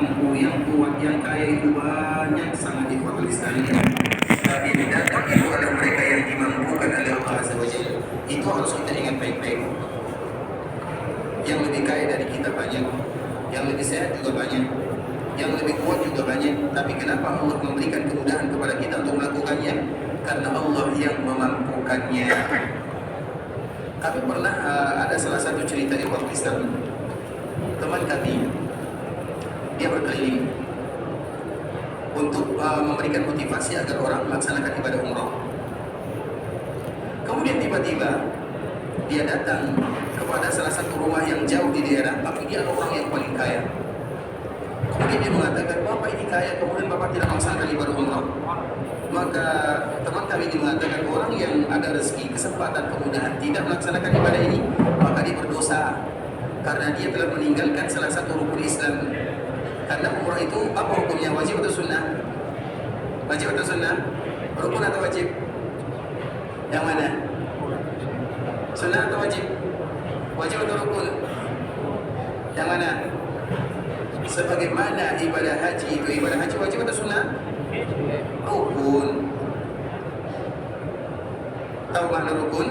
mampu, yang kuat, yang kaya itu banyak sangat ikhwatul Islam. Tapi datang itu adalah mereka yang dimampukan oleh Allah Azza wa Jalla. Itu harus kita ingat baik-baik. Yang lebih kaya dari kita banyak, yang lebih sehat juga banyak, yang lebih kuat juga banyak. Tapi kenapa Allah memberikan kemudahan kepada kita untuk melakukannya? Karena Allah yang memampukannya. Kami pernah ada salah satu cerita di waktu Islam. Teman kami, dia berkeliling untuk memberikan motivasi agar orang melaksanakan ibadah umrah. Kemudian tiba-tiba dia datang kepada salah satu rumah yang jauh di daerah, tapi dia adalah orang yang paling kaya. Kemudian dia mengatakan, "Bapak ini kaya, kemudian Bapak tidak melaksanakan ibadah umrah." Maka teman kami ini mengatakan, orang yang ada rezeki, kesempatan, kemudahan tidak melaksanakan ibadah ini, maka dia berdosa karena dia telah meninggalkan salah satu rukun Islam. Karena umrah itu apa hukumnya? Wajib atau sunnah? Wajib atau sunnah? Rukun atau wajib? Yang mana? Sunnah atau wajib? Wajib atau rukun? Yang mana? Sebagaimana ibadah haji itu, ibadah haji wajib atau sunnah? Rukun. Tahu makna rukun?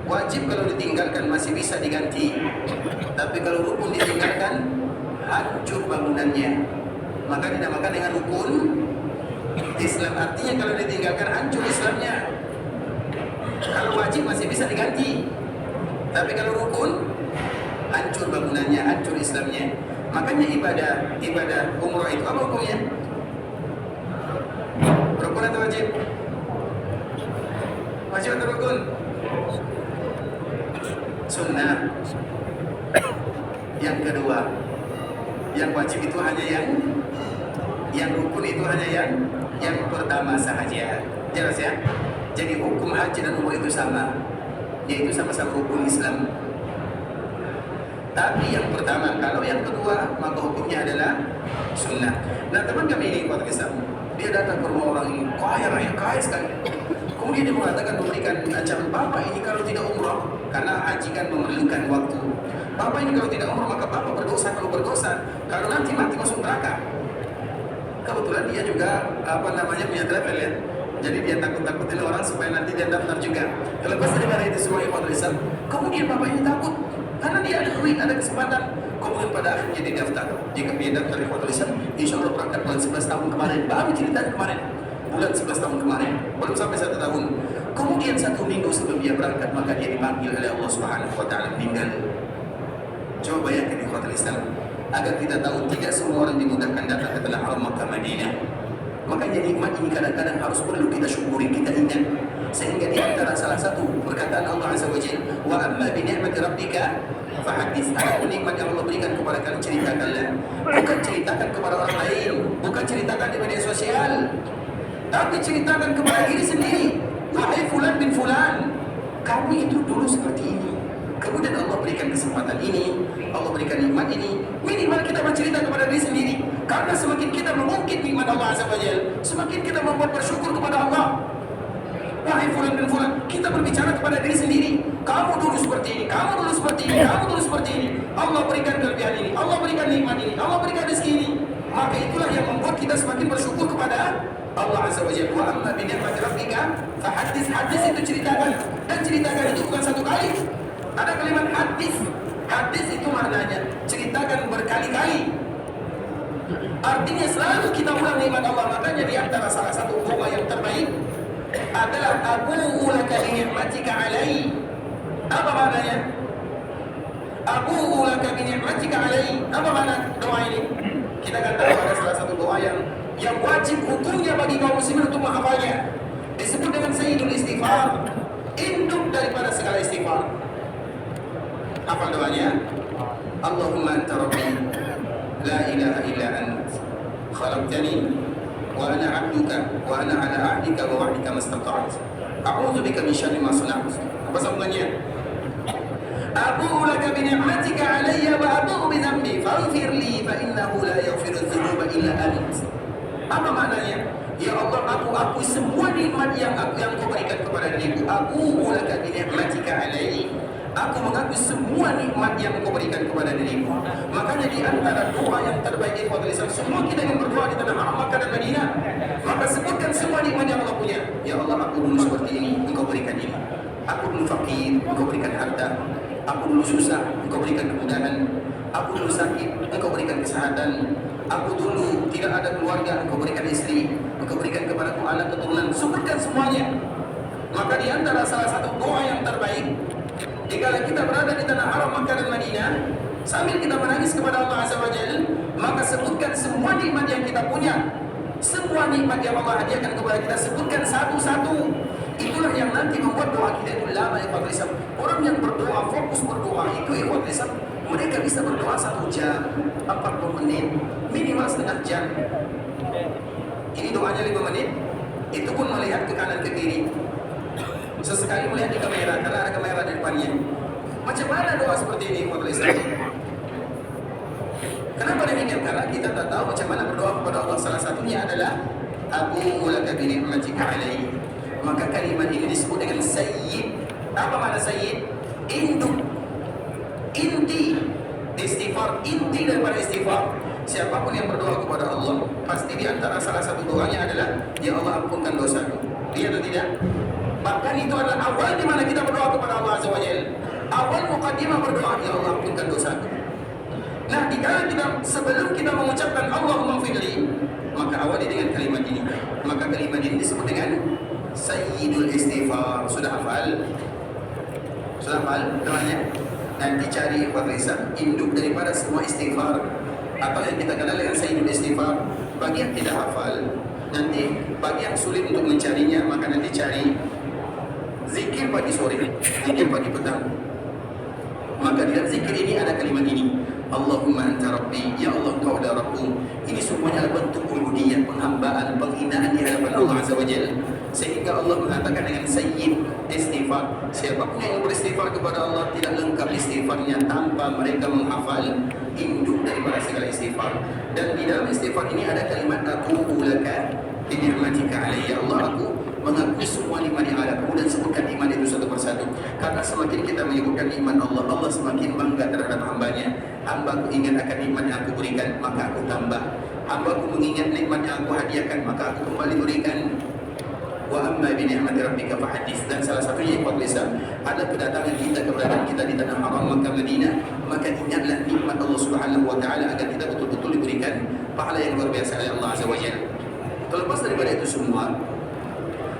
Wajib kalau ditinggalkan masih bisa diganti, tapi kalau rukun ditinggalkan hancur bangunannya. Maka dinamakan dengan rukun Islam. Artinya kalau ditinggalkan hancur Islamnya. Kalau wajib masih bisa diganti, tapi kalau rukun hancur bangunannya, hancur Islamnya. Makanya ibadah umrah itu apa hukumnya? Rukun atau wajib? Wajib atau rukun? Sunnah. Yang kedua, yang wajib itu hanya yang rukun itu hanya yang pertama sahaja. Jelas ya? Jadi hukum haji dan umrah itu sama, yaitu sama-sama rukun Islam. Tapi yang pertama, kalau yang kedua, maka hukumnya adalah sunnah. Nah, teman kami ini kuat Islam, dia datang ke rumah orang ini, kaya raya, kaya sekali. Kemudian dia mengatakan, memberikan ancaman, "Bapak ini kalau tidak umrah, karena haji kan memerlukan waktu. Bapak ini kalau tidak umrah, maka Bapak berdosa. Kalau berdosa, kalau nanti mati masuk neraka." Kebetulan dia juga punya travel ya. Jadi dia takut-takutin orang supaya nanti dia daftar juga. Terlepas dari itu semua ikhwan Islam, kemudian Bapak ini takut karena dia ada duit, ada kesempatan. Kemudian pada akhirnya dia daftar. Jika dia daftar ikhwan Islam, insya Allah berangkat bulan 11 tahun kemarin. Baru cerita kemarin, bulan 11 tahun kemarin, belum sampai 1 tahun. Kemudian 1 minggu sebelum dia berangkat, maka dia dipanggil oleh Allah Subhanahu Wa Taala meninggal. Coba bayangkan ikhwan Islam, agar kita tahu tidak semua orang dimudahkan datang ke tanah haram Makkah Madinah. Makanya nikmat ini kadang-kadang harus perlu kita syukuri, kita ingat. Sehingga di antara salah satu perkataan Allah Azza wa Jalla, "Wa amma bi ni'mati rabbika fahaddits." Adapun nikmat yang Allah berikan kepada kalian, ceritakanlah. Bukan ceritakan kepada orang lain, bukan ceritakan di media sosial, tapi ceritakan kepada diri sendiri. Wahai fulan bin fulan, kamu itu dulu seperti ini. Kemudian Allah berikan kesempatan ini, Allah berikan nikmat ini. Minimal kita bercerita kepada diri sendiri. Karena semakin kita mengungkit nikmat Allah Azza wa Jalla, semakin kita membuat bersyukur kepada Allah. Wahai fulan bin fulan, kita berbicara kepada diri sendiri. Kamu dulu seperti ini, kamu dulu seperti ini, kamu dulu seperti ini. Allah berikan kelebihan ini, Allah berikan nikmat ini, Allah berikan rezeki ini. Maka itulah yang membuat kita semakin bersyukur kepada Allah Azza wa Jalla. Wa amma bi ni'mati rabbika fahaddits. Hadis itu ceritakan, dan ceritakan itu bukan satu kali. Ada kalimat hadis. Hadis itu maknanya ceritakan berkali-kali. Artinya selalu kita ulang nikmat Allah. Makanya di antara salah satu doa yang terbaik adalah abu'u laka bi ni'matika alai. Apa maknanya? Abu'u laka bi ni'matika alai. Apa makna doa ini? Kita akan tahu ada salah satu doa yang wajib hukumnya bagi kaum muslimin untuk menghafalnya. Disebut dengan sayyidul istighfar, induk daripada segala istighfar. Apa doanya? Allahumma anta rabbi la ilaha illa ant khalaqtani wa ana 'abduka wa ana 'ala 'ahdika wa wa'dika mastata'tu a'udzu bika min syarri ma sana'tu. Apa sambungannya? Abu'u laka bi ni'matika 'alayya wa abu'u bi dhanbi faghfir li fa innahu la yaghfiru dzunuba illa ant. Apa maknanya? Ya Allah, aku akui semua nikmat yang kau berikan kepada diriku. Abu'u laka bi ni'matika 'alayya. Aku mengakui semua nikmat yang Engkau berikan kepada diriku. Makanya di antara doa yang terbaik ikhwatul Islam, semua kita yang berdoa di tanah haram Makkah dan Madinah, maka sebutkan semua nikmat yang Allah punya. Ya Allah, aku dulu seperti ini, Engkau berikan ini. Aku dulu fakir, Engkau berikan harta. Aku dulu susah, Engkau berikan kemudahan. Aku dulu sakit, Engkau berikan kesehatan. Aku dulu tidak ada keluarga, Engkau berikan istri. Engkau berikan kepadaku anak keturunan. Sebutkan semuanya. Maka di antara salah satu doa yang terbaik, jika kita berada di tanah haram Makkah dan Madinah, sambil kita menangis kepada Allah Azza wa Jalla, maka sebutkan semua nikmat yang kita punya. Semua nikmat yang Allah hadiahkan kepada kita, sebutkan satu-satu. Itulah yang nanti membuat doa kita itu lama, ikhwatul Islam. Orang yang berdoa, fokus berdoa itu ikhwatul Islam, mereka bisa berdoa 1 jam, 40 menit, minimal setengah jam. Ini doanya 5 menit, itu pun melihat ke kanan ke kiri. Sesekali melihat di kamera, karena ada kamera di depannya. Macam mana doa seperti ini, ikhwatul Islam? Kenapa demikian? Karena kita tak tahu macam mana berdoa kepada Allah. Salah satunya adalah Abu'u laka bi ni'matika alayhi. Maka kalimat ini disebut dengan sayyid. Apa makna sayyid? Induk, inti istighfar, inti daripada istighfar. Siapapun yang berdoa kepada Allah, pasti di antara salah satu doanya adalah, ya Allah ampunkan dosaku. Iya atau tidak? Bahkan itu adalah awal di mana kita berdoa kepada Allah Azza wa Jalla. Awal muqaddimah berdoa, ya Allah ampunkan dosaku. Nah, sebelum kita mengucapkan Allahumma firli, maka awali dengan kalimat ini. Maka kalimat ini disebut dengan Sayyidul Istighfar. Sudah hafal? Sudah hafal namanya? Nanti cari Islam, induk daripada semua istighfar, atau yang kita kenal dengan Sayyidul Istighfar. Bagi yang tidak hafal, nanti bagi yang sulit untuk mencarinya, maka nanti cari zikir pagi sore, zikir pagi petang. Maka di dalam zikir ini ada kalimat ini, Allahumma anta rabbi, ya Allah engkau adalah Rabbku. Ini semuanya adalah bentuk ubudiyah, penghambaan, penghinaan di hadapan Allah Azza wa Jalla. Sehingga Allah mengatakan dengan sayyid istighfar. Siapapun yang beristighfar kepada Allah tidak lengkap istighfarnya tanpa mereka menghafal induk daripada segala istighfar. Dan di dalam istighfar ini ada kalimat Abu'u laka bi ni'matika alayya. Allah, aku mengakui semua nikmat yang ada. Kemudian sebutkan nikmat itu satu persatu. Karena semakin kita menyebutkan nikmat Allah, Allah semakin bangga terhadap hambanya. Hambaku ingat akan nikmat yang aku berikan, maka aku tambah. Hambaku mengingat nikmat yang aku hadiahkan, maka aku kembali berikan. Wa amma bi ni'mati rabbika fahadits. Dan salah satunya ikhwatul Islam adalah kedatangan kita, keberadaan kita di tanah haram Makkah Madinah, maka ingatlah nikmat Allah Subhanahu wa taala agar kita betul-betul diberikan pahala yang luar biasa oleh Allah Azza wa Jalla. Terlepas daripada itu semua,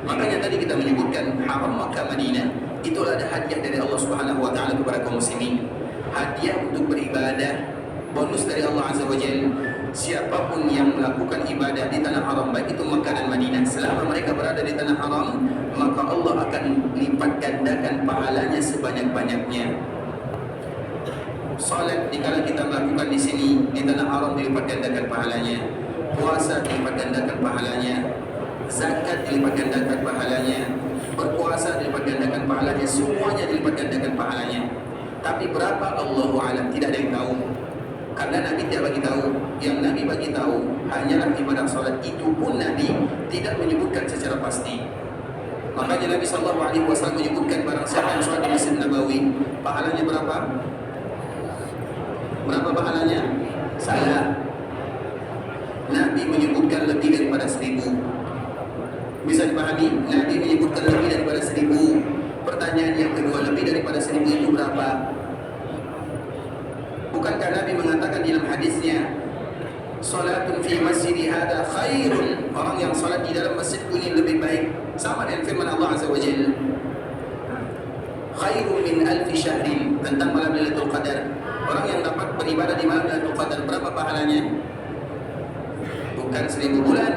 makanya tadi kita menyebutkan haram Makkah Madinah itu ada hadiah dari Allah Subhanahu wa taala kepada kaum muslimin. Hadiah untuk beribadah, bonus dari Allah Azza wa Jalla. Siapapun yang melakukan ibadah di tanah haram, baik itu Makkah dan Madinah, selama mereka berada di tanah haram, maka Allah akan lipat gandakan pahalanya sebanyak-banyaknya. Salat dikala kita melakukan di sini di tanah haram dilipat gandakan pahalanya. Puasa dilipat gandakan pahalanya. Zakat dilipat gandakan pahalanya. Berpuasa dilipat gandakan pahalanya. Semuanya dilipat gandakan pahalanya. Tapi berapa Allahu a'lam, tidak ada yang tahu. Karena Nabi tidak bagi tahu. Yang Nabi bagi tahu hanyalah ibadah salat, itu pun Nabi tidak menyebutkan secara pasti. Makanya Nabi SAW menyebutkan barang siapa yang salat di Masjid Nabawi, pahalanya berapa? Berapa pahalanya? Salah. Nabi menyebutkan lebih daripada 1000. Bisa dipahami? Nabi menyebutkan lebih daripada 1000. Pertanyaan yang kedua, lebih daripada 1000 itu berapa? Bukankah Nabi mengatakan dalam hadisnya, salatun fi masjidi hada khairun, orang yang salat di dalam masjidku ini lebih baik, sama dengan firman Allah Azza wa Jalla, khairun min alfi syahrin, tentang malam Lailatul Qadar. Orang yang dapat beribadah di malam Lailatul Qadar, berapa pahalanya? Bukan 1000 bulan.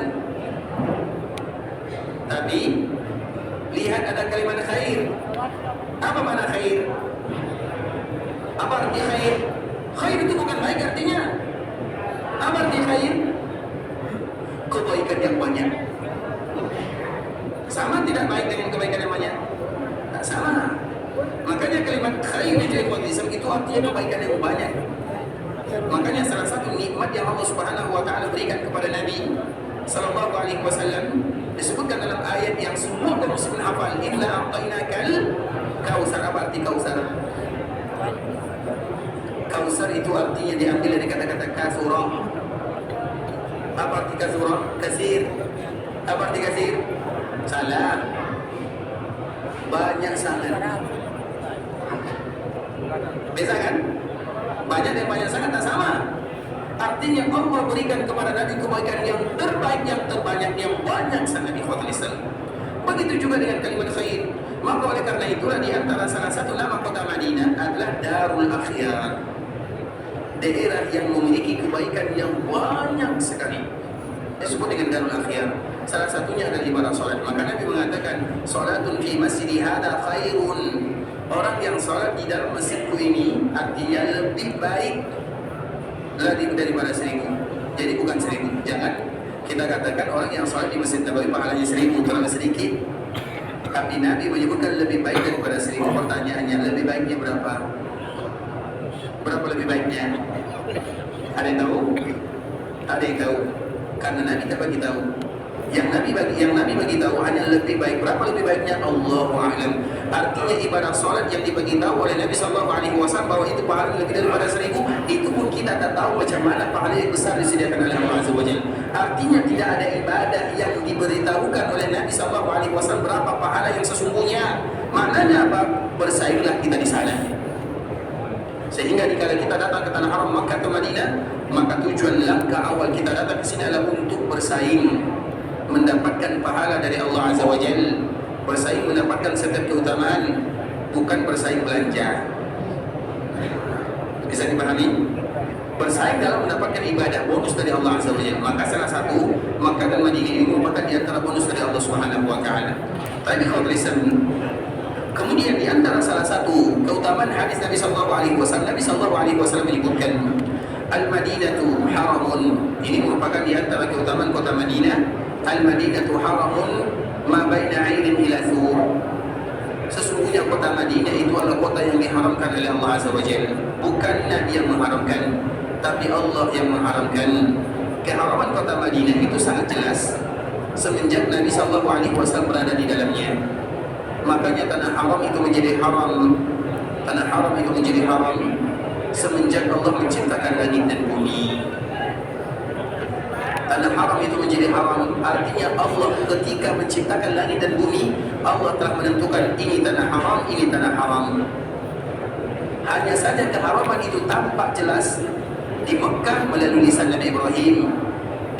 Tapi lihat ada kalimat khair. Apa makna khair? Apa arti khair? Khair itu bukan baik artinya. Apa arti khair? Kebaikan yang banyak. Sama tidak baik dengan kebaikan yang banyak? Tak sama. Makanya kalimat khair itu artinya kebaikan yang banyak. Makanya salah satu nikmat yang Allah Subhanahu wa taala berikan kepada Nabi sallallahu alaihi wasallam disebutkan dalam ayat yang semua kaum muslimin hafal, inna a'tainakal kautsar. Apa arti kautsar? Kausar itu artinya diambil dari kata-kata kasura. Apa arti kasura? Kasir. Apa arti kasir? Salah. Banyak sangat. Beza kan? Banyak dan banyak sangat tak sama. Artinya Allah berikan kepada Nabi kebaikan yang terbaik, yang terbanyak, yang banyak sangat di ikhwatul Islam. Begitu juga dengan kalimat khair. Maka oleh karena itulah di antara salah satu nama kota Madinah adalah Darul Akhyar, daerah yang memiliki kebaikan yang banyak sekali. Disebut dengan Darul Akhyar. Salah satunya adalah ibadah salat. Maka Nabi mengatakan, "Salatun fi masjidi hada khairun." Orang yang salat di dalam masjidku ini artinya lebih baik daripada 1000. Jadi bukan 1000. Jangan kita katakan orang yang salat di Masjid Nabawi pahalanya 1000 terlalu sedikit. Tapi Nabi menyebutkan lebih baik daripada 1000. Pertanyaannya, lebih baiknya berapa? Berapa lebih baiknya? Ada yang tahu? Tak ada yang tahu. Karena Nabi tak bagi tahu. Yang Nabi bagi tahu hanya lebih baik. Berapa lebih baiknya? Allahu a'lam. Artinya ibadah solat yang dibagi tahu oleh Nabi sallallahu alaihi wasallam bahwa itu pahala lebih daripada 1000, itu pun kita tak tahu macam mana pahala yang besar disediakan oleh Allah Azza wa Jalla. Artinya tidak ada ibadah yang diberitahukan oleh Nabi sallallahu alaihi wasallam berapa pahala yang sesungguhnya. Maknanya apa? Bersainglah kita di sana. Sehingga jika kita datang ke tanah haram Makkah atau Madinah, maka tujuan langkah awal kita datang ke sini adalah untuk bersaing, mendapatkan pahala dari Allah Azza wa Jalla, bersaing mendapatkan setiap keutamaan, bukan bersaing belanja. Bisa dipahami? Bersaing dalam mendapatkan ibadah, bonus dari Allah Azza wa Jalla. Maka salah satu Makkah dan Madinah ini merupakan di antara bonus dari Allah Subhanahu wa taala. Tapi kalau kemudian di antara salah satu keutamaan hadis Nabi sallallahu alaihi wasallam menyebutkan Al-Madinatu haramun. Ini merupakan di antara keutamaan kota Madinah. Al-Madinatu haramun ma baina 'airin ila thur. Sesungguhnya kota Madinah itu adalah kota yang diharamkan oleh Allah Azza wa Jalla. Bukan Nabi yang mengharamkan, tapi Allah yang mengharamkan. Keharaman kota Madinah itu sangat jelas semenjak Nabi sallallahu alaihi wasallam berada di dalamnya. Makanya tanah haram itu menjadi haram. Tanah haram itu menjadi haram semenjak Allah menciptakan langit dan bumi. Tanah haram itu menjadi haram, artinya Allah ketika menciptakan langit dan bumi, Allah telah menentukan ini tanah haram, ini tanah haram. Hanya saja keharaman itu tampak jelas di Mekah melalui lisan Nabi Ibrahim,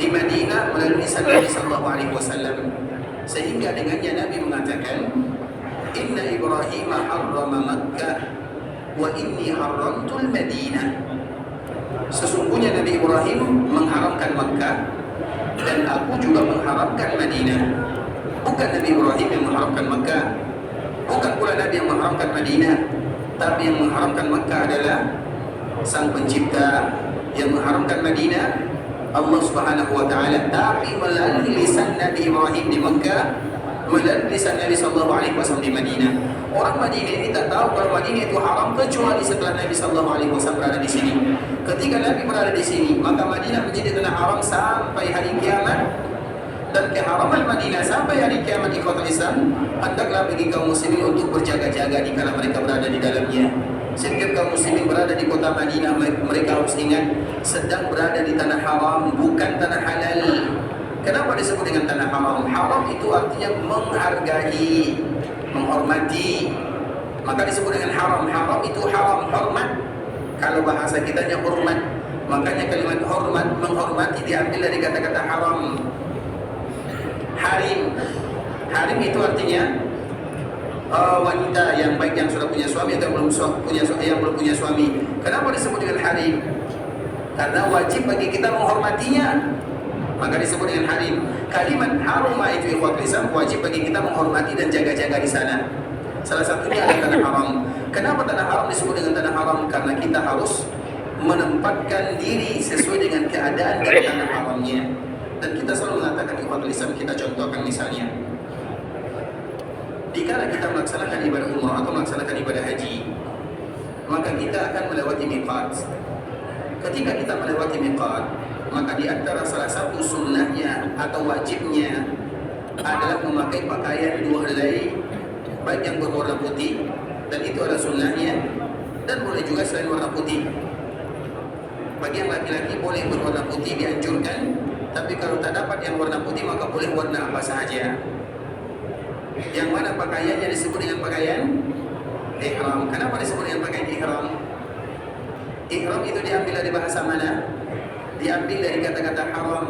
di Madinah melalui lisan Nabi sallallahu alaihi wasallam. Sehingga dengannya Nabi mengatakan, "Inna Ibrahim harrama Makkah wa inni haramtul Madinah." Sesungguhnya Nabi Ibrahim mengharamkan Makkah dan aku juga mengharamkan Madinah. Bukan Nabi Ibrahim yang mengharamkan Makkah, bukan pula Nabi yang mengharamkan Madinah, tapi yang mengharamkan Makkah adalah Sang Pencipta. Yang mengharamkan Madinah Allah Subhanahu wa taala, tapi melalui lisan Nabi Ibrahim di Makkah, melalui lisan Nabi sallallahu alaihi wasallam di Madinah. Orang Madinah ini tak tahu kalau Madinah itu haram kecuali setelah Nabi sallallahu alaihi wasallam berada di sini. Ketika Nabi berada di sini, maka Madinah menjadi tanah haram sampai hari kiamat. Dan keharaman Madinah sampai hari kiamat di kota Islam hendaklah bagi kaum muslimin untuk berjaga-jaga di kala mereka berada di dalamnya. Setiap kaum muslimin berada di kota Madinah, mereka harus ingat sedang berada di tanah haram, bukan tanah halal. Kenapa disebut dengan tanah haram? Haram itu artinya menghargai, menghormati. Maka disebut dengan haram. Haram itu haram, hormat. Kalau bahasa kitanya hormat, makanya kalimat hormat, menghormati diambil dari kata-kata haram. Harim. Harim itu artinya wanita yang baik yang sudah punya suami atau yang belum punya suami. Kenapa disebut dengan harim? Karena wajib bagi kita menghormatinya, maka disebut dengan harim. Kalimat haruma itu ikhwatul Islam, wajib bagi kita menghormati dan jaga-jaga di sana. Salah satunya adalah tanah haram. Kenapa tanah haram disebut dengan tanah haram? Karena kita harus menempatkan diri sesuai dengan keadaan dari tanah haramnya. Dan kita selalu mengatakan ikhwatul Islam, kita contohkan misalnya, dikala kita melaksanakan ibadah umrah atau melaksanakan ibadah haji, maka kita akan melewati miqat. Ketika kita melewati miqat, maka di antara salah satu sunnahnya atau wajibnya adalah memakai pakaian 2 helai, baik yang berwarna putih, dan itu adalah sunnahnya, dan boleh juga selain warna putih. Bagi yang laki-laki boleh berwarna putih dianjurkan, tapi kalau tak dapat yang warna putih maka boleh warna apa sahaja. Yang mana pakaiannya disebut dengan pakaian ihram. Kenapa disebut dengan pakaian ihram? Ihram itu diambil dari bahasa mana? Diambil dari kata-kata haram.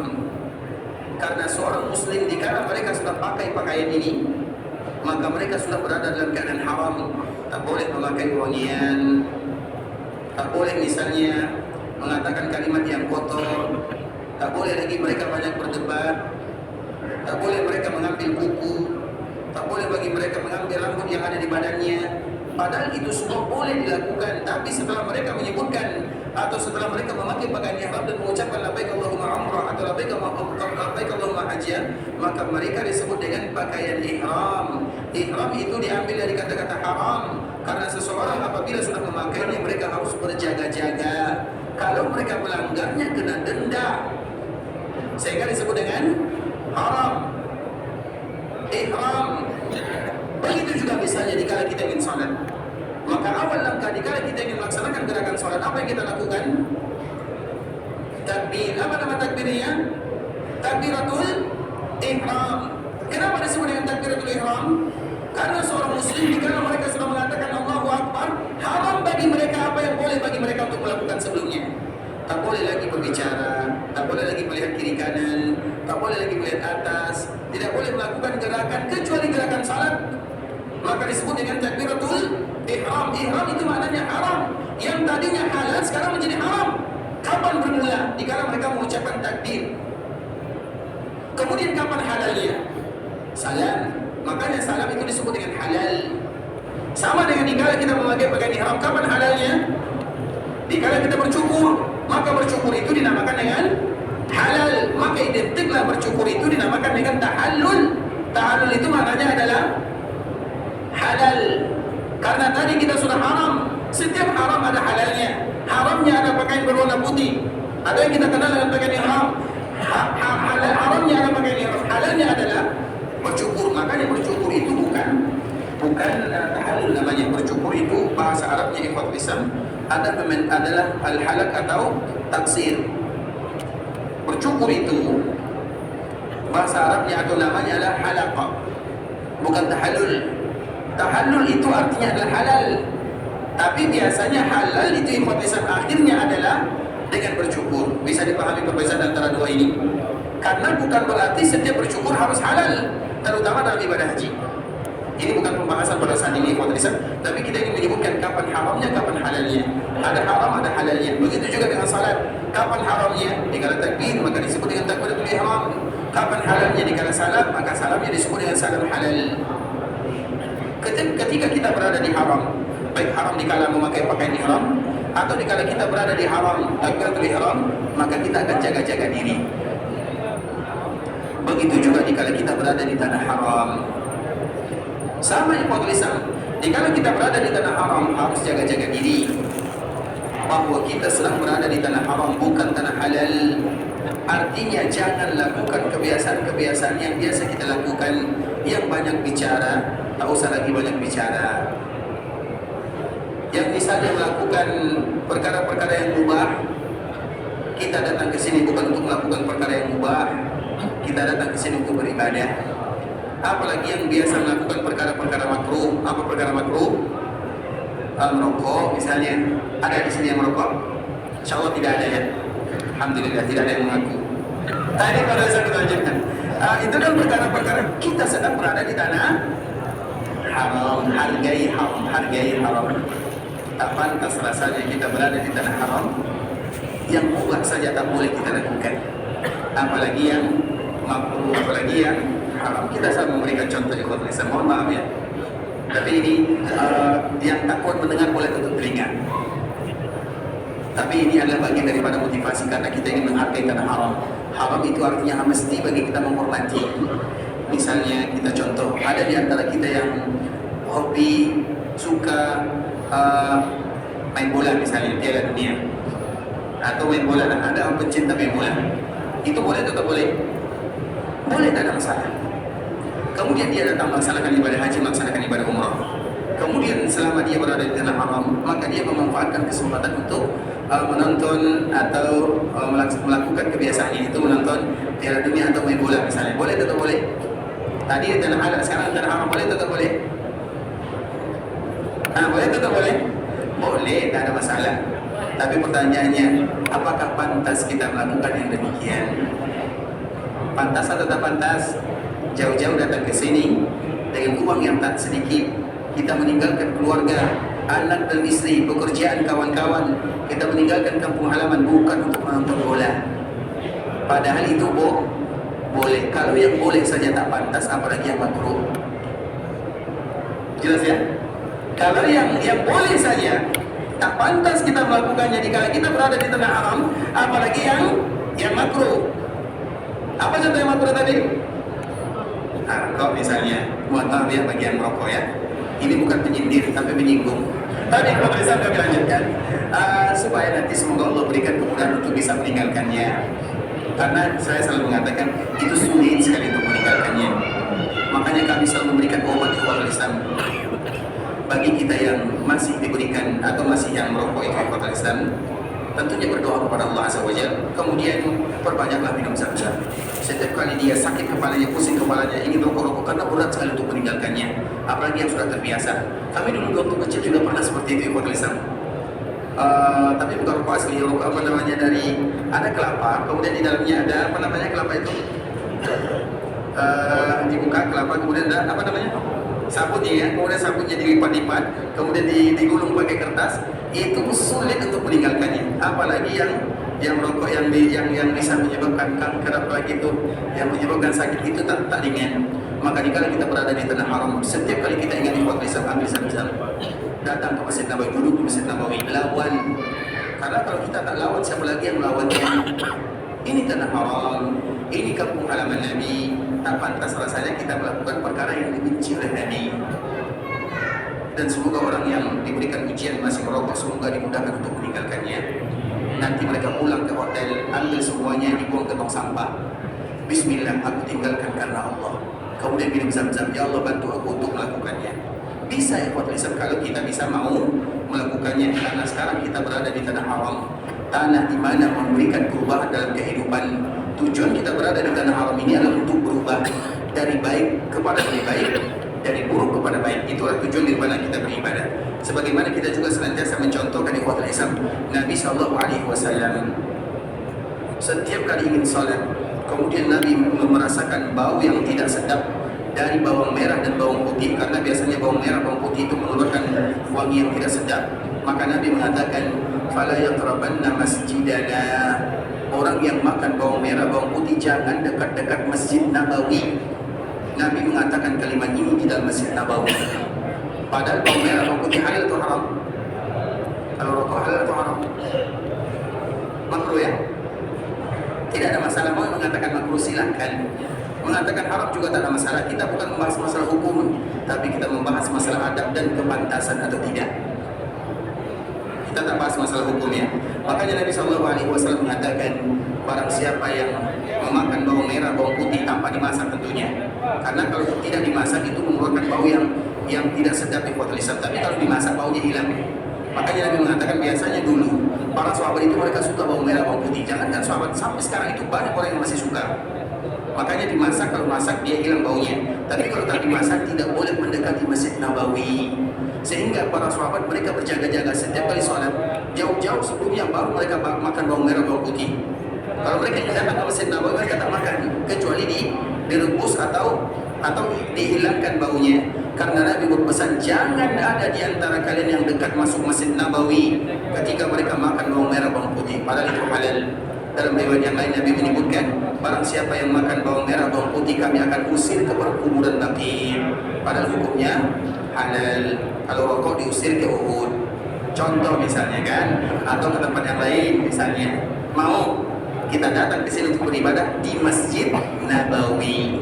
Karena seorang muslim dikala mereka sudah pakai pakaian ini, maka mereka sudah berada dalam keadaan haram. Tak boleh memakai wangian, tak boleh misalnya mengatakan kalimat yang kotor, tak boleh lagi mereka banyak berdebat, tak boleh mereka mengambil buku, tak boleh bagi mereka mengambil rambut yang ada di badannya. Padahal itu semua boleh dilakukan, tapi setelah mereka menyebutkan atau setelah mereka memakai pakaian ihram dan mengucapkan labbaik Allahumma umrah atau labbaik Allahumma hajjah, maka mereka disebut dengan pakaian ihram. Ihram itu diambil dari kata-kata haram, karena seseorang apabila sudah memakainya mereka harus berjaga-jaga. Kalau mereka melanggarnya kena denda, sehingga disebut dengan haram. Ihram. Begitu juga misalnya dikala kita ingin salat, maka awal langkah dikala kita ingin melaksanakan gerakan salat, apa yang kita lakukan? Takbir. Apa nama takbirnya? Takbiratul ihram. Kenapa disebut dengan takbiratul ihram? Karena seorang muslim dikala mereka sudah mengatakan Allahu Akbar, haram bagi mereka apa yang boleh bagi mereka untuk melakukan sebelumnya. Tak boleh lagi berbicara, tak boleh lagi melihat kiri kanan, tak boleh lagi melihat atas, tidak boleh melakukan gerakan kecuali gerakan salat. Maka disebut dengan takbiratul ihram. Ihram itu maknanya haram. Yang tadinya halal sekarang menjadi haram. Kapan bermula? Dikala mereka mengucapkan takbir. Kemudian kapan halalnya? Salam. Makanya salam itu disebut dengan halal. Sama dengan dikala kita memakai pakaian ihram, kapan halalnya? Dikala kita bercukur, maka bercukur itu dinamakan dengan halal. Maka identiklah bercukur itu dinamakan dengan tahallul. Tahallul itu maknanya adalah halal. Karena tadi kita sudah haram. Setiap haram ada halalnya. Haramnya ada pakaian berwarna putih. Ada yang kita kenal dengan pakaian ihram. Haramnya ada pakaian ihram. Halalnya adalah bercukur. Makanya bercukur itu bukan tahallul namanya. Bercukur itu bahasa Arabnya ikhwat Islam adalah al-halak atau taksir. Bercukur itu bahasa Arabnya atau namanya adalah halaqah, bukan tahallul. Tahallul itu artinya adalah halal, tapi biasanya halal itu ikhwatisan akhirnya adalah dengan bercukur. Bisa dipahami perbedaan antara dua ini? Karena bukan berarti setiap bercukur harus halal, terutama dalam ibadah haji. Ini bukan pembahasan pada saat ini ikhwatisan, tapi kita ingin menyebutkan kapan haramnya, kapan halalnya. Ada haram, ada halalnya. Begitu juga dengan salat. Kapan haramnya? Dikala takbir maka disebut dengan takbiratul ihram. Kapan halalnya? Dikala salat maka salamnya disebut dengan salam halal. Ketika kita berada di haram, baik haram dikala memakai pakaian ihram atau dikala kita berada di haram takbiratul ihram, maka kita akan jaga-jaga diri. Begitu juga dikala kita berada di tanah haram. Sama ikhwatul Islam, dikala kita berada di tanah haram harus jaga-jaga diri bahwa kita sedang berada di tanah haram, bukan tanah halal. Artinya jangan lakukan kebiasaan-kebiasaan yang biasa kita lakukan, yang banyak bicara. Tak usah lagi banyak bicara. Yang misalnya melakukan perkara-perkara yang mubah, kita datang ke sini bukan untuk melakukan perkara yang mubah, kita datang ke sini untuk beribadah. Apalagi yang biasa melakukan perkara-perkara makruh. Apa perkara makruh? Merokok misalnya. Ada di sini yang merokok? Insyaallah tidak ada ya. Alhamdulillah tidak ada yang mengaku. Tadi pada saya kita lanjutkan. Itu kan perkara-perkara kita sedang berada di tanah haram. Hargai haram, hargai haram. Tak pantas rasanya kita berada di tanah haram. Yang mubah saja tak boleh kita lakukan. Apalagi yang makruh, apalagi yang haram. Kita selalu memberikan contoh ikhwan Islam. Mohon maaf ya. Tapi ini yang takut mendengar boleh tutup telinga. Tapi ini adalah bagian daripada motivasi karena kita ingin menghargai tanah haram. Haram itu artinya mesti bagi kita menghormati. Misalnya kita contoh, ada di antara kita yang hobi suka main bola misalnya Piala Dunia atau main bola, ada orang pencinta main bola. Itu boleh atau tak boleh? Boleh, tak ada masalah. Kemudian dia datang melaksanakan ibadah haji, melaksanakan ibadah umrah. Kemudian selama dia berada di tanah haram, maka dia memanfaatkan kesempatan untuk menonton atau melakukan kebiasaan itu menonton Piala Dunia atau main bola misalnya, boleh atau boleh? Tadi tanah halal, sekarang tanah haram, boleh atau boleh? Boleh atau boleh? Boleh, tidak ada masalah. Tapi pertanyaannya, apakah pantas kita melakukan yang demikian? Pantas atau tak pantas? Jauh-jauh datang ke sini dengan uang yang tak sedikit, kita meninggalkan keluarga, anak dan istri, pekerjaan, kawan-kawan, kita meninggalkan kampung halaman bukan untuk menonton bola. Padahal itu boleh. Kalau yang boleh saja tak pantas, apalagi yang makruh. Jelas ya? Kalau yang boleh saja tak pantas kita melakukannya jika kita berada di tanah haram, apalagi yang makruh. Apa contoh yang makruh tadi? Rokok misalnya, mohon maaf ya bagian rokok ya. Ini bukan penyindir tapi menyinggung. Tapi kalau bisa kami lanjutkan supaya nanti semoga Allah berikan kemudahan untuk bisa meninggalkannya. Karena saya selalu mengatakan itu sulit sekali untuk meninggalkannya. Makanya kami selalu memberikan obat ikhwal Islam bagi kita yang masih diberikan atau masih yang merokok ikhwal Islam. Tentunya berdoa kepada Allah Azza wa Jalla. Kemudian perbanyaklah minum zam-zam. Setiap kali dia sakit kepalanya, pusing kepalanya, ingin rokok-rokok karena berat sekali untuk meninggalkannya. Apalagi yang sudah terbiasa. Kami dulu waktu kecil juga pernah seperti itu ikhwal Islam. Tapi bukan rokok asli, rokok apa namanya dari ada kelapa, kemudian di dalamnya ada apa namanya kelapa itu dibuka kelapa, kemudian ada apa namanya sabutnya ya, kemudian sabutnya dilipat-lipat, kemudian digulung pakai kertas. Itu sulit untuk meninggalkannya, apalagi yang rokok yang bisa menyebabkan kanker, apalagi itu yang menyebabkan sakit itu tak ringan. Maka jika kita berada di tanah haram, setiap kali kita ingin ikhwal Islam ambil zam-zam, datang ke Masjid Nabawi, duduk di Masjid Nabawi, lawan. Karena kalau kita tak lawan, siapa lagi yang melawannya? Ini tanah haram, ini kampung halaman Nabi. Tak pantas rasanya kita melakukan perkara yang dibenci oleh Nabi. Dan semoga orang yang diberikan ujian masih merokok, semoga dimudahkan untuk meninggalkannya. Nanti mereka pulang ke hotel, ambil semuanya, dibuang ke tong sampah. Bismillah, aku tinggalkan karena Allah. Kemudian minum zam-zam, ya Allah bantu aku untuk melakukannya. Bisa ya Islam kalau kita bisa mau melakukannya. Karena sekarang kita berada di tanah haram, tanah di mana memberikan perubahan dalam kehidupan. Tujuan kita berada di tanah haram ini adalah untuk berubah dari baik kepada lebih baik, dari buruk kepada baik. Itulah tujuan di mana kita beribadah. Sebagaimana kita juga senantiasa mencontohkan ikhwatul Islam, Nabi SAW setiap kali ingin salat, kemudian Nabi merasakan bau yang tidak sedap dari bawang merah dan bawang putih, karena biasanya bawang merah, bawang putih itu mengeluarkan wangi yang tidak sedap. Maka Nabi mengatakan, "Fala yaqrabanna masjidana." Orang yang makan bawang merah, bawang putih jangan dekat-dekat Masjid Nabawi. Nabi mengatakan kalimat ini di dalam Masjid Nabawi. Padahal bawang merah, bawang putih halal atau haram? Kalau rokok halal atau haram? Makruh ya? Tidak ada masalah. Mau mengatakan makruh silahkan. Mengatakan haram juga tak ada masalah. Kita bukan membahas masalah hukum, tapi kita membahas masalah adab dan kepantasan atau tidak. Kita tak bahas masalah hukum ya. Makanya Nabi SAW mengatakan, barang siapa yang memakan bawang merah, bawang putih tanpa dimasak tentunya. Karena kalau tidak dimasak itu mengeluarkan bau yang tidak sedap di ikhwatul Islam. Tapi kalau dimasak baunya hilang. Makanya Nabi mengatakan biasanya dulu para sahabat itu mereka suka bawang merah, bawang putih. Jangankan sahabat, sampai sekarang itu banyak orang yang masih suka. Makanya dimasak, kalau masak dia hilang baunya. Tapi kalau tak dimasak tidak boleh mendekati Masjid Nabawi. Sehingga para sahabat mereka berjaga-jaga setiap kali sholat, jauh-jauh sebelumnya baru mereka makan bawang merah, bawang putih. Kalau mereka yang datang ke Masjid Nabawi mereka tak makan, kecuali direbus atau dihilangkan baunya. Karena Nabi berpesan jangan ada di antara kalian yang dekat masuk Masjid Nabawi ketika mereka makan bawang merah, bawang putih. Padahal itu halal. Dalam riwayat yang lain Nabi menyebutkan, barang siapa yang makan bawang merah, bawang putih kami akan usir ke perkuburan Baqi. Padahal hukumnya halal. Kalau rokok diusir ke Uhud, contoh misalnya kan, atau ke tempat yang lain misalnya. Mau kita datang ke sini untuk beribadah di Masjid Nabawi.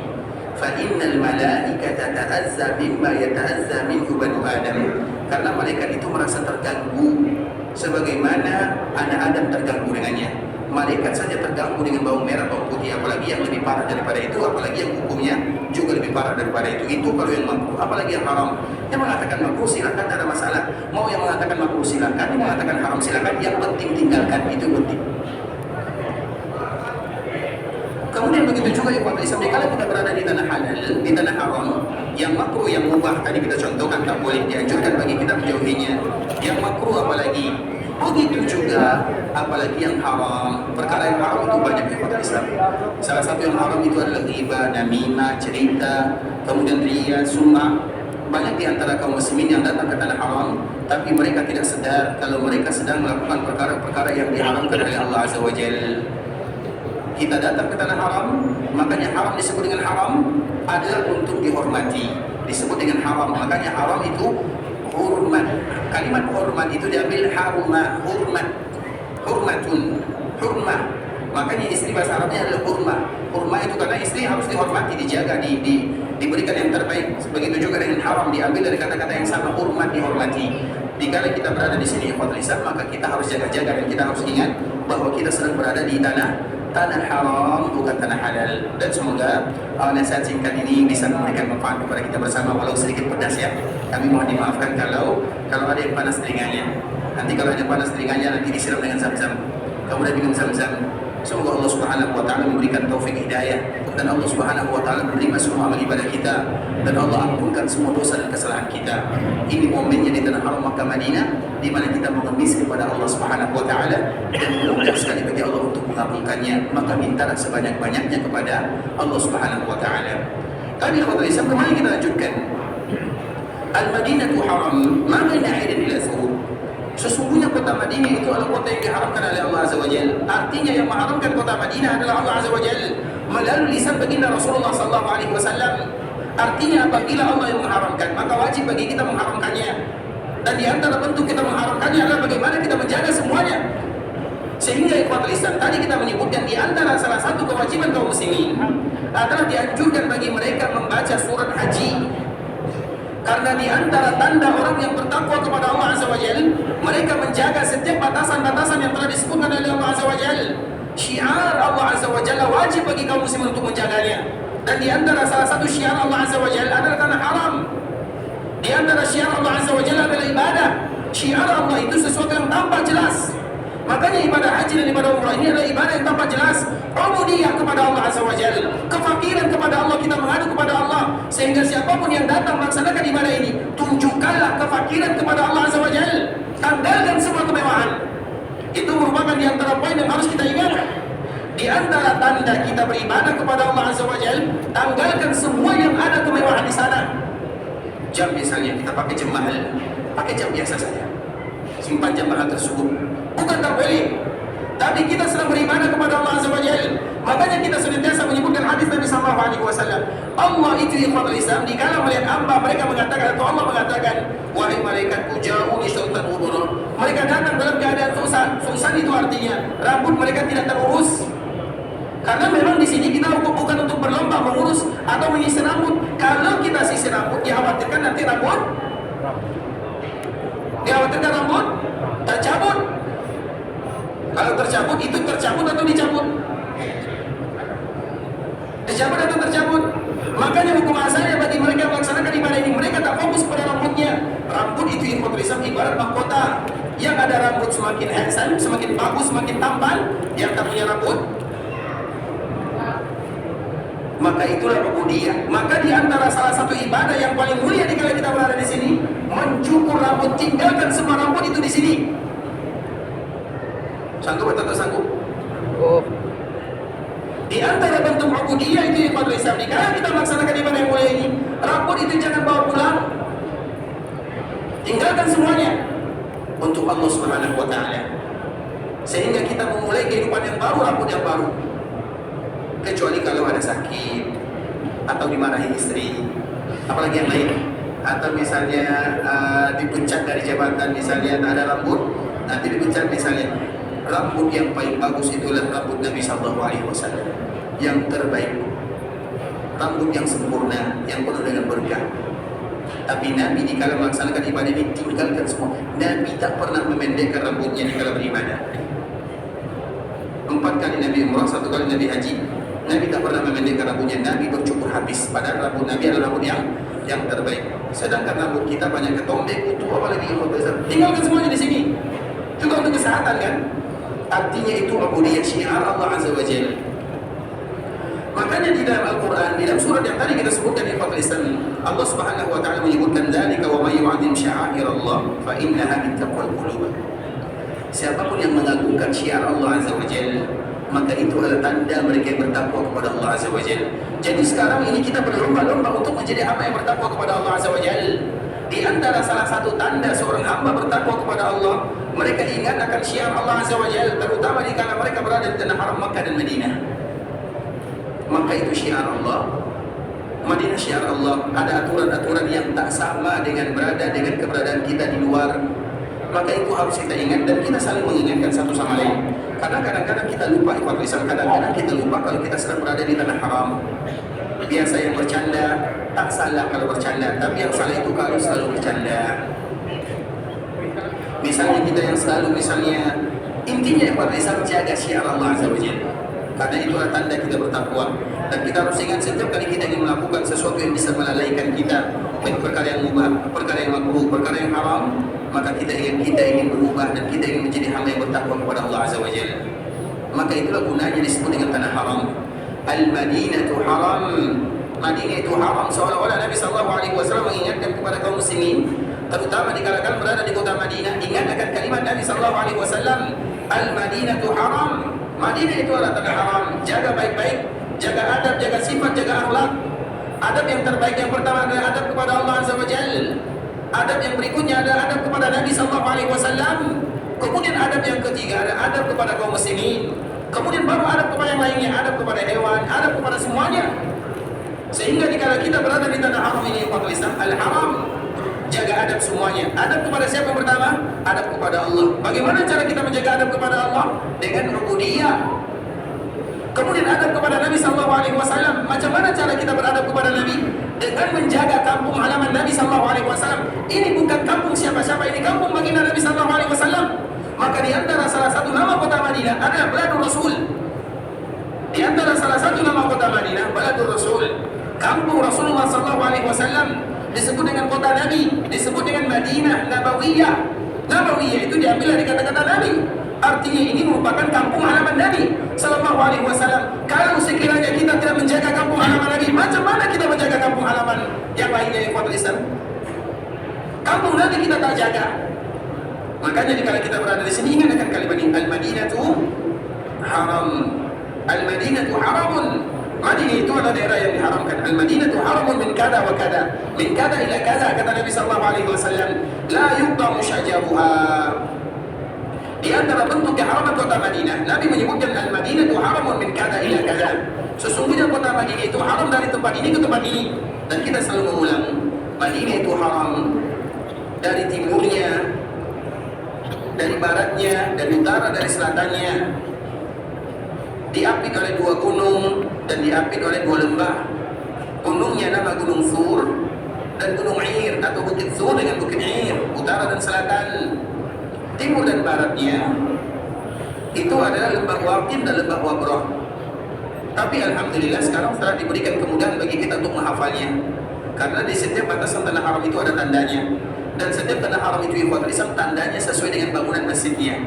Fa innal malaikata ta'azza mimma yata'azza minhu banu Adam. Karena malaikat itu merasa terganggu sebagaimana anak Adam terganggu dengannya. Malaikat saja terganggu dengan bawang merah, bawang putih, apalagi yang lebih parah daripada itu, apalagi yang hukumnya juga lebih parah daripada itu. Itu kalau yang makruh, apalagi yang haram. Yang mengatakan makruh silakan, tidak ada masalah. Mau yang mengatakan makruh silakan, yang mengatakan haram silakan. Yang penting tinggalkan, itu penting. Kemudian begitu juga ikhwan Islam, kalau kita berada di tanah halal, di tanah haram, yang makruh, yang mubah tadi kita contohkan tak boleh dianjurkan bagi kita menjauhinya. Yang makruh apalagi, begitu juga apalagi yang haram. Perkara yang haram itu banyak ikhwan Islam. Salah satu yang haram itu adalah riba, namimah, cerita, kemudian riya, sum'ah. Banyak di antara kaum muslimin yang datang ke tanah haram, tapi mereka tidak sadar kalau mereka sedang melakukan perkara-perkara yang diharamkan oleh Allah Azza wa Jalla. Kita datang ke tanah haram, makanya haram disebut dengan haram adalah untuk dihormati, disebut dengan haram. Makanya haram itu hurmat. Kalimat hormat itu diambil haruma, hormat, hormatun, hurmah. Makanya istri bahasa Arabnya adalah hurmah. Hurmah itu karena istri harus dihormati, dijaga, diberikan yang terbaik. Begitu juga dengan haram, diambil dari kata-kata yang sama, hormat, dihormati. Dikala kita berada di sini ikhwatul Islam, maka kita harus jaga-jaga dan kita harus ingat bahwa kita sedang berada di tanah haram, bukan tanah halal. Dan semoga nasihat singkat ini bisa memberikan manfaat kepada kita bersama, walau sedikit pedas ya. Kami mohon dimaafkan kalau ada yang panas telinganya. Nanti kalau ada panas telinganya, nanti disiram dengan zam-zam, kemudian minum zam-zam. Semoga Allah Subhanahu wa taala memberikan taufik hidayah, dan Allah Subhanahu wa taala menerima semua amal ibadah kita, dan Allah ampunkan semua dosa dan kesalahan kita. Ini momennya di tanah haram Makkah Madinah, di mana kita mengemis kepada Allah Subhanahu wa taala dan mudah sekali bagi Allah untuk mengabulkannya. Maka mintalah sebanyak-banyaknya kepada Allah Subhanahu wa taala. Kami khotbah Islam, kembali kita lanjutkan. Al-Madinatu haram, ma baina 'aidin ila thurub. Sesungguhnya kota Madinah itu adalah kota yang diharamkan oleh Allah Azza wa Jalla. Artinya yang mengharamkan kota Madinah adalah Allah Azza wa Jalla melalui lisan baginda Rasulullah sallallahu alaihi wasallam. Artinya apabila Allah yang mengharamkan, maka wajib bagi kita mengharamkannya. Dan di antara bentuk kita mengharamkannya adalah bagaimana kita menjaga semuanya. Sehingga ikhwatul Islam, tadi kita menyebutkan di antara salah satu kewajiban kaum muslimin adalah dianjurkan bagi mereka membaca surat haji. Karena di antara tanda orang yang bertakwa kepada Allah Azza wa Jalla, mereka menjaga setiap batasan-batasan yang telah disebutkan oleh Allah Azza wa Jalla. Syiar Allah Azza wa Jalla wajib bagi kaum muslimin untuk menjaganya. Dan di antara salah satu syiar Allah Azza wa Jalla adalah tanah haram. Di antara syiar Allah Azza wa Jalla adalah ibadah. Syiar Allah itu sesuatu yang tampak jelas. Makanya ibadah haji dan ibadah umrah ini adalah ibadah yang tampak jelas. Ubudiyah kepada Allah Azza wa Jalla, kefakiran kepada Allah, kita mengadu kepada Allah. Sehingga siapapun yang datang melaksanakan ibadah ini, tunjukkanlah kefakiran kepada Allah Azza wa Jalla. Tanggalkan semua kemewahan. Itu merupakan di antara poin yang harus kita ingat. Di antara tanda kita beribadah kepada Allah Azza wa Jalla, tanggalkan semua yang ada kemewahan di sana. Jam misalnya, kita pakai jam mahal, pakai jam biasa saja. Simpan jam mahal tersebut. Bukan tak boleh, tapi kita sedang beribadah kepada Allah Azza wa Jalla. Makanya kita senantiasa menyebutkan hadis Nabi sallallahu alaihi wasallam. Allah itu ikhwatul Islam, dikala melihat hamba, mereka mengatakan, atau Allah mengatakan, wahai malaikatku, ja'uni syaitan ubura. Mereka datang dalam keadaan sungsan. Sungsan itu artinya rambut mereka tidak terurus. Karena memang di sini kita bukan untuk berlomba mengurus atau menyisir rambut. Kalau kita sisir rambut, dikhawatirkan nanti rambut tercabut. Kalau tercabut, itu tercabut atau dicabut? Dicabut atau tercabut? Makanya hukum asalnya bagi mereka melaksanakan ibadah ini, mereka tak fokus pada rambutnya. Rambut itu ikhwatul Islam ibarat mahkota. Yang ada rambut semakin handsome, semakin bagus, semakin tampan. Yang tak punya rambut, maka itulah ubudiyah. Maka di antara salah satu ibadah yang paling mulia dikala kita berada di sini, mencukur rambut, tinggalkan semua rambut itu di sini. Sanggup atau tak sanggup? Oh. Di antara bentuk ubudiyah itu ibadah Islam. Kalau kita melaksanakan ibadah yang mulia ini, rambut itu jangan bawa pulang. Tinggalkan semuanya untuk Allah Subhanahu wa taala. Sehingga kita memulai kehidupan yang baru, rambut yang baru. Kecuali kalau ada sakit atau dimarahi istri, apalagi yang lain. Atau misalnya dipecat dari jabatan, misalnya tak ada rambut, nanti dipecat misalnya. Rambut yang paling bagus itulah rambut Nabi sallallahu alaihi wasallam, yang terbaik, rambut yang sempurna, yang penuh dengan berkah. Tapi Nabi dikala melaksanakan ibadah ini tinggalkan semua. Nabi tak pernah memendekkan rambutnya dikala beribadah. 4 kali Nabi umrah, 1 kali Nabi haji. Nabi tak pernah memendekkan rambutnya. Nabi bercukur habis. Padahal rambut Nabi adalah rambut yang terbaik. Sedangkan rambut kita banyak ketombek, kutu, apalagi tinggalkan semuanya di sini. Juga untuk kesehatan kan. Artinya itu ubudiyah, syiar Allah Azza wa Jalla. Makanya di dalam Al-Quran, di dalam surat yang tadi kita sebutkan di Fathul Islam, Allah Subhanahu wa taala menyebutkan dzalika wa may yu'azzim sya'airallah fa innaha min taqwal qulub. Siapapun yang mengagungkan syiar Allah Azza wa Jalla, maka itu adalah tanda mereka yang bertakwa kepada Allah Azza wa Jalla. Jadi sekarang ini kita berlomba-lomba untuk menjadi hamba yang bertakwa kepada Allah Azza wa Jalla. Di antara salah satu tanda seorang hamba bertakwa kepada Allah, mereka ingat akan syiar Allah Azza wa Jalla, terutama di kala mereka berada di tanah haram Makkah dan Madinah. Maka itu syiar Allah. Madinah syiar Allah. Ada aturan-aturan yang tak sama dengan keberadaan kita di luar. Maka itu harus kita ingat dan kita saling mengingatkan satu sama lain. Karena kadang-kadang kita lupa, kadang-kadang kita lupa kalau kita sedang berada di tanah haram. Biasa yang bercanda, tak salah kalau bercanda, tapi yang salah itu kalau selalu bercanda. Misalnya kita yang selalu intinya yang Islam jaga syiar Allah Azza wa Jalla. Karena itulah tanda kita bertakwa. Dan kita harus ingat setiap kali kita ingin melakukan sesuatu yang bisa melalaikan kita, baik perkara yang mubah, perkara yang makruh, perkara yang haram, maka kita ingin berubah dan kita ingin menjadi hamba yang bertakwa kepada Allah Azza wa Jalla. Maka itulah gunanya disebut dengan tanah haram. Al-Madinatu haram. Madinah itu haram. Seolah-olah Nabi SAW mengingatkan kepada kaum muslimin, terutama di kalangan berada di kota Madinah, ingat akan kalimat Nabi SAW, Al-Madinatu haram. Madinah itu adalah tanah haram. Jaga baik-baik, jaga adab, jaga sifat, jaga akhlak. Adab yang terbaik yang pertama adalah adab kepada Allah Azza wa Jalla. Adab yang berikutnya adalah adab kepada Nabi SAW. Kemudian adab yang ketiga adalah adab kepada kaum muslimin. Kemudian baru adab kepada yang lainnya, adab kepada hewan, adab kepada semuanya. Sehingga dikala kita berada di tanah haram ini, Fathul Islam, al-haram, jaga adab semuanya. Adab kepada siapa yang pertama? Adab kepada Allah. Bagaimana cara kita menjaga adab kepada Allah? Dengan ubudiyah. Kemudian adab kepada Nabi SAW. Macam mana cara kita beradab kepada Nabi? Dengan menjaga kampung halaman Nabi SAW. Ini bukan kampung siapa-siapa, ini kampung baginda Nabi SAW. Maka di antara salah satu nama kota Madinah adalah Baladul Rasul. Di antara salah satu nama kota Madinah, Baladul Rasul, kampung Rasulullah SAW. Disebut dengan kota Nabi, disebut dengan Madinah Nabawiyah. Nabawiyah itu diambil dari kata-kata Nabi. Artinya ini merupakan kampung halaman Nabi Sallallahu Alaihi Wasallam. Kalau sekiranya kita tidak menjaga kampung halaman Nabi, macam mana kita menjaga kampung halaman yang lainnya yang kuat Islam? Kampung Nabi kita tak jaga. Makanya jika kita berada di sini, ingat akan kalimat ini, Al-Madinatu haram. Al-Madinatu haramun. Madinah itu adalah daerah yang diharamkan. Al-Madinatu haramun min kada wa kada, min kada ila kada, kata Nabi Sallallahu Alaihi Wasallam. La yuqdamu syajaruha. Di antara bentuk keharaman kota Madinah, Nabi menyebutkan Al-Madinatu haramun min kada ila kada. Sesungguhnya kota Madinah itu haram dari tempat ini ke tempat ini. Dan kita selalu mengulang, Madinah itu haram dari timurnya, dari baratnya, dari utara, dari selatannya. Diapit oleh 2 gunung dan diapit oleh 2 lembah. Gunungnya nama Gunung Sur dan Gunung Ir atau Bukit Sur dengan Bukit Ir, utara dan selatan. Timur dan baratnya itu adalah lembah Waqin dan lembah Wabrah. Tapi alhamdulillah sekarang telah diberikan kemudahan bagi kita untuk menghafalnya. Karena di setiap batasan tanah haram itu ada tandanya. Dan setiap tanah haram itu ikhwatul Islam tandanya sesuai dengan bangunan masjidnya.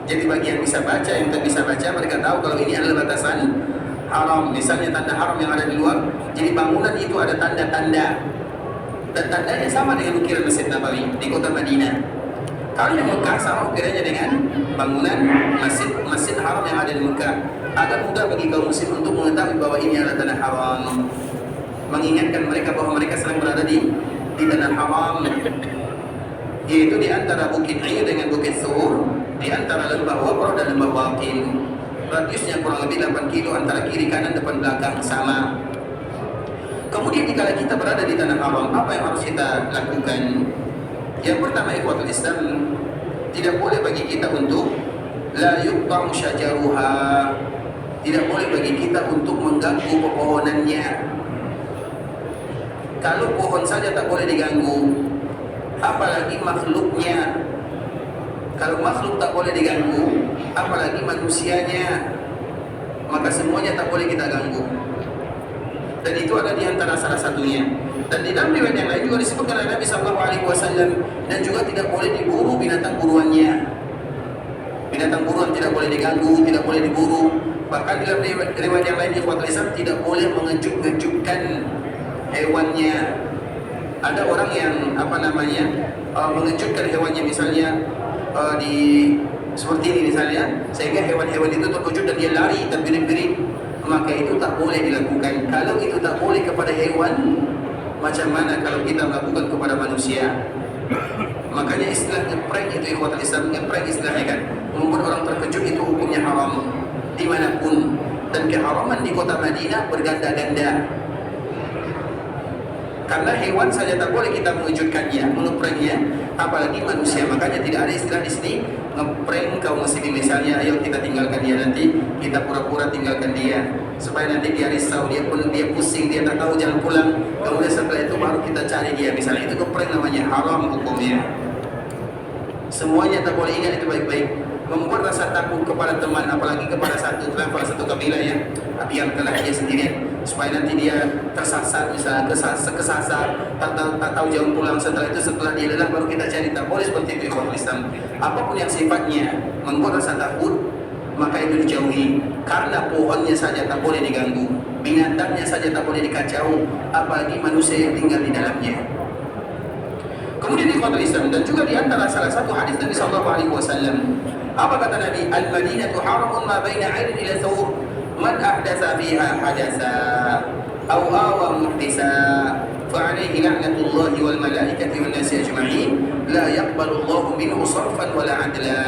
Jadi bagi yang bisa baca, yang tak bisa baca, mereka tahu kalau ini adalah batasan haram. Misalnya tanda haram yang ada di luar, jadi bangunan itu ada tanda-tanda. Dan tandanya sama dengan ukiran Masjid Nabawi di kota Madinah. Kalau di Mekah sama ukiranya dengan bangunan masjid haram yang ada di Mekah. Agak mudah bagi kaum muslim untuk mengetahui bahwa ini adalah tanah haram. Mengingatkan mereka bahwa mereka sedang berada di tanah haram. Yaitu di antara Bukit Ir dengan Bukit Sur, di antara lembah Wabrah dan lembah Waqin. Radiusnya kurang lebih 8 kilo antara kiri kanan depan belakang sama. Kemudian jika kita berada di tanah haram, apa yang harus kita lakukan? Yang pertama, ikhwatul Islam, tidak boleh bagi kita untuk la yuqta'u syajaruha. Tidak boleh bagi kita untuk mengganggu pepohonannya. Kalau pohon saja tak boleh diganggu, apalagi makhluknya. Kalau makhluk tak boleh diganggu, apalagi manusianya. maka semuanya tak boleh kita ganggu. Dan itu ada di antara salah satunya. Dan di dalam riwayat yang lain juga disebutkan oleh Nabi SAW, dan juga tidak boleh diburu binatang buruannya. Binatang buruan tidak boleh diganggu, tidak boleh diburu. Bahkan dalam riwayat yang lain ikhwatul Islam tidak boleh mengejut-ngejutkan hewannya. Ada orang yang mengejutkan hewannya, misalnya di seperti ini misalnya, sehingga hewan-hewan itu terkejut dan dia lari terbirit-birit, maka itu tak boleh dilakukan. Kalau itu tak boleh kepada hewan, macam mana kalau kita melakukan kepada manusia? Makanya istilah ngeprank itu ikhwatul Islam, ngeprank istilahnya kan, membuat orang terkejut, itu hukumnya haram dimanapun. Dan keharaman di kota Madinah berganda-ganda. Karena hewan saja tak boleh kita mengejutkannya, mengepranknya, apalagi manusia. Makanya tidak ada istilah di sini ngeprank kaum muslimin, misalnya ayo kita tinggalkan dia, nanti kita pura-pura tinggalkan dia supaya nanti dia risau, dia pusing, dia tak tahu jalan pulang, kemudian setelah itu baru kita cari dia, misalnya. Itu ngeprank namanya, haram hukumnya. Semuanya tak boleh, ingat itu baik-baik. Membuat rasa takut kepada teman, apalagi kepada satu level, satu kabilah ya, biarkanlah dia sendirian, supaya nanti dia tersasar, misalnya kesasar, tak tahu jalan pulang. Setelah dia lelah baru kita cari. Tak boleh seperti itu ikhwan Islam. Apapun yang sifatnya membuat rasa takut, maka itu dijauhi. Karena pohonnya saja tak boleh diganggu, binatangnya saja tak boleh dikacau, apalagi manusia yang tinggal di dalamnya. Kemudian ikhwatul Islam, dan juga di antara salah satu hadis Nabi SAW, apa kata Nabi? Al-Madinatu haramun ma baina 'ain ila thawr, man ahdatsa fiha hadatsa aw awa muhdisa fa 'alaihi la'natullahi wal malaikati wan nasi ajma'in la yaqbalu Allahu minhu sarfan wala 'adla.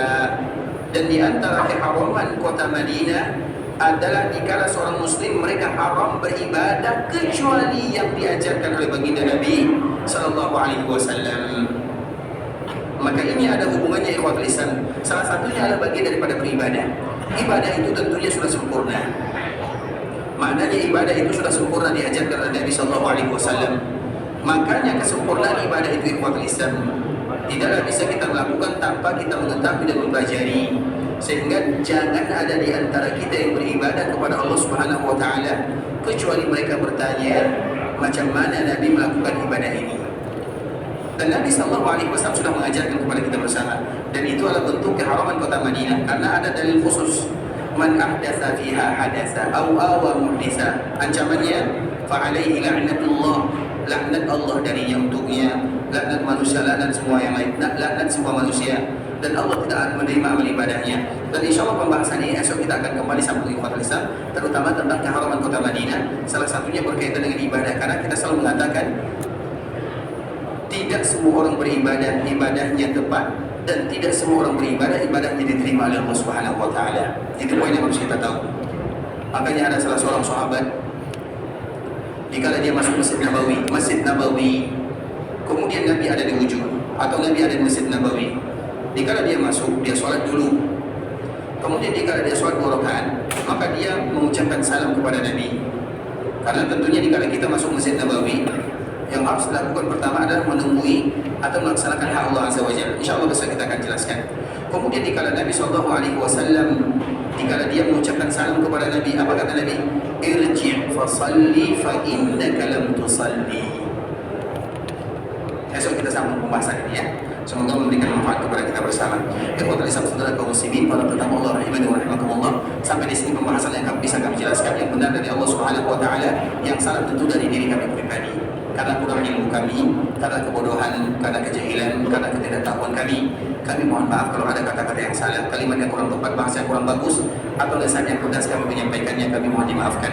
Dan di antara keharaman kota Madinah adalah dikala seorang muslim mereka haram beribadah kecuali yang diajarkan oleh baginda Nabi sallallahu alaihi wasallam. Maka ini ada hubungannya ikhwatul Islam. Salah satunya adalah bagian daripada beribadah. Ibadah itu tentunya sudah sempurna. Maknanya ibadah itu sudah sempurna diajarkan oleh Nabi sallallahu alaihi wasallam. Makanya kesempurnaan ibadah itu ikhwatul Islam tidaklah bisa kita melakukan tanpa kita mengetahui dan mempelajari. Sehingga jangan ada di antara kita yang beribadah kepada Allah Subhanahu wa taala kecuali mereka bertanya macam mana Nabi melakukan ibadah ini. Dan Nabi SAW sudah mengajarkan kepada kita bersama. Dan itu adalah bentuk keharaman kota Madinah, karena ada dalil khusus, man ahdatsa fiha hadatsa aw awa muhdisa. Ancamannya fa alaihi la'natullah, laknat Allah darinya untuknya, laknat manusia, laknat semua yang lain, laknat semua manusia, dan Allah tidak akan menerima amal ibadahnya. Dan insya Allah pembahasan ini esok kita akan kembali sambung ikhwatul Islam, terutama tentang keharaman kota Madinah. Salah satunya berkaitan dengan ibadah, karena kita selalu mengatakan tidak semua orang beribadah ibadahnya tepat, dan tidak semua orang beribadah ibadahnya diterima oleh Allah Subhanahu wa taala. Itu poin yang harus kita tahu. Makanya ada salah seorang sahabat, dikala dia masuk Masjid Nabawi, kemudian Nabi ada di ujung atau Nabi ada di Masjid Nabawi. Dikala dia masuk, dia sholat dulu. Kemudian dikala dia sholat 2 rakaat, maka dia mengucapkan salam kepada Nabi. Karena tentunya dikala kita masuk Masjid Nabawi, yang harus dilakukan pertama adalah menemui atau melaksanakan hak Allah Azza wa Jalla. InsyaAllah besok kita akan jelaskan. Kemudian dikala Nabi SAW, dikala dia mengucapkan salam kepada Nabi, apa kata Nabi? Irji' fasalli fa innaka lam tusalli. Esok kita sambung pembahasan ini ya. Semoga memberikan manfaat kepada kita bersama. Ikhwatul Islam, saudara kaum muslimin, para tetamu Allah rahimani wa rahimakumullah. Sampai di sini pembahasan yang bisa kami jelaskan. Yang benar dari Allah Subhanahu wa taala, yang salah tentu dari diri kami pribadi. Karena kurang ilmu kami, karena kebodohan, karena kejahilan, karena ketidaktahuan kami mohon maaf kalau ada kata-kata yang salah, kalimat yang kurang tepat, bahasa yang kurang bagus, atau lisan yang pedas kami menyampaikannya, kami mohon dimaafkan.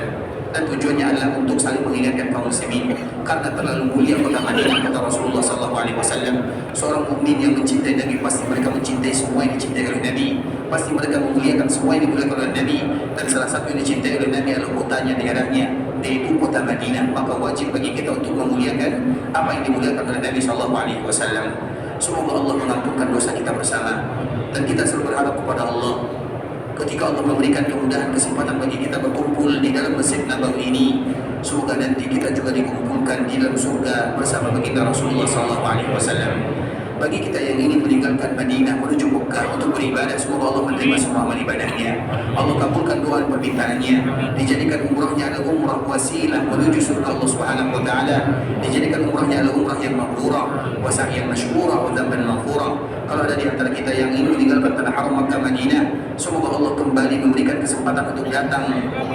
Dan tujuannya adalah untuk saling mengingatkan kaum muslimin, karena terlalu mulia kota Madinah, kata Rasulullah SAW. Seorang mukmin yang mencintai Nabi, pasti mereka mencintai semua yang dicintai oleh Nabi, pasti mereka memuliakan semua yang dimuliakan oleh Nabi. Dan salah satu yang dicintai oleh Nabi adalah kotanya, daerahnya, yaitu kota Madinah. Maka wajib bagi kita untuk memuliakan apa yang dimuliakan oleh Nabi SAW. Semoga Allah mengampunkan dosa kita bersama, dan kita selalu berharap kepada Allah ketika Allah memberikan kemudahan kesempatan bagi kita berkumpul di dalam Masjid Nabawi ini. Semoga nanti kita juga dikumpulkan di dalam surga bersama baginda Rasulullah SAW. bagi kita yang ingin meninggalkan Madinah menuju Mekah untuk beribadah, semoga Allah menerima semua amal ibadahnya. Allah kabulkan doa dan permintaannya. Dijadikan umrahnya adalah umrah wasilah menuju surga Allah Subhanahu wa taala. Dijadikan umrahnya adalah umrah yang mabrurah, wa sa'yan mashkurah, wa dzamban maghfurah. Kalau ada di antara kita yang ingin meninggalkan tanah haram Makkah Madinah, semoga Allah kembali memberikan kesempatan untuk datang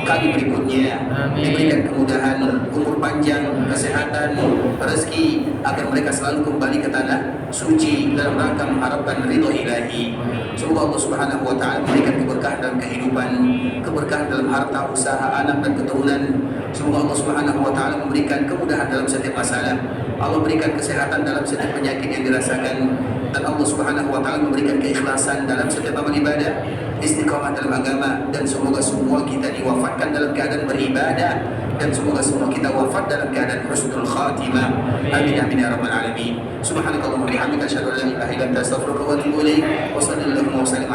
kali berikutnya, diberikan kemudahan, umur panjang, kesehatan, rezeki, agar mereka selalu kembali ke tanah suci dalam rangka mengharapkan ridho ilahi. Semoga Allah Subhanahu wa taala memberikan keberkahan dalam kehidupan, keberkahan dalam harta, usaha, anak dan keturunan. Semoga Allah Subhanahu wa taala memberikan kemudahan dalam setiap masalah. Allah berikan kesehatan dalam setiap penyakit yang dirasakan, dan Allah Subhanahu wa taala memberikan keikhlasan dalam setiap amal ibadah, istiqamah dalam agama, dan semoga semua kita diwafatkan dalam keadaan beribadah, dan semoga semua kita wafat dalam keadaan husnul khatimah. Amin amin ya rabbal alamin. Subhanakallahumma wa bihamdika asyhadu an la ilaha illa anta astaghfiruka wa atubu ilaik. Wa sallallahu wa sallam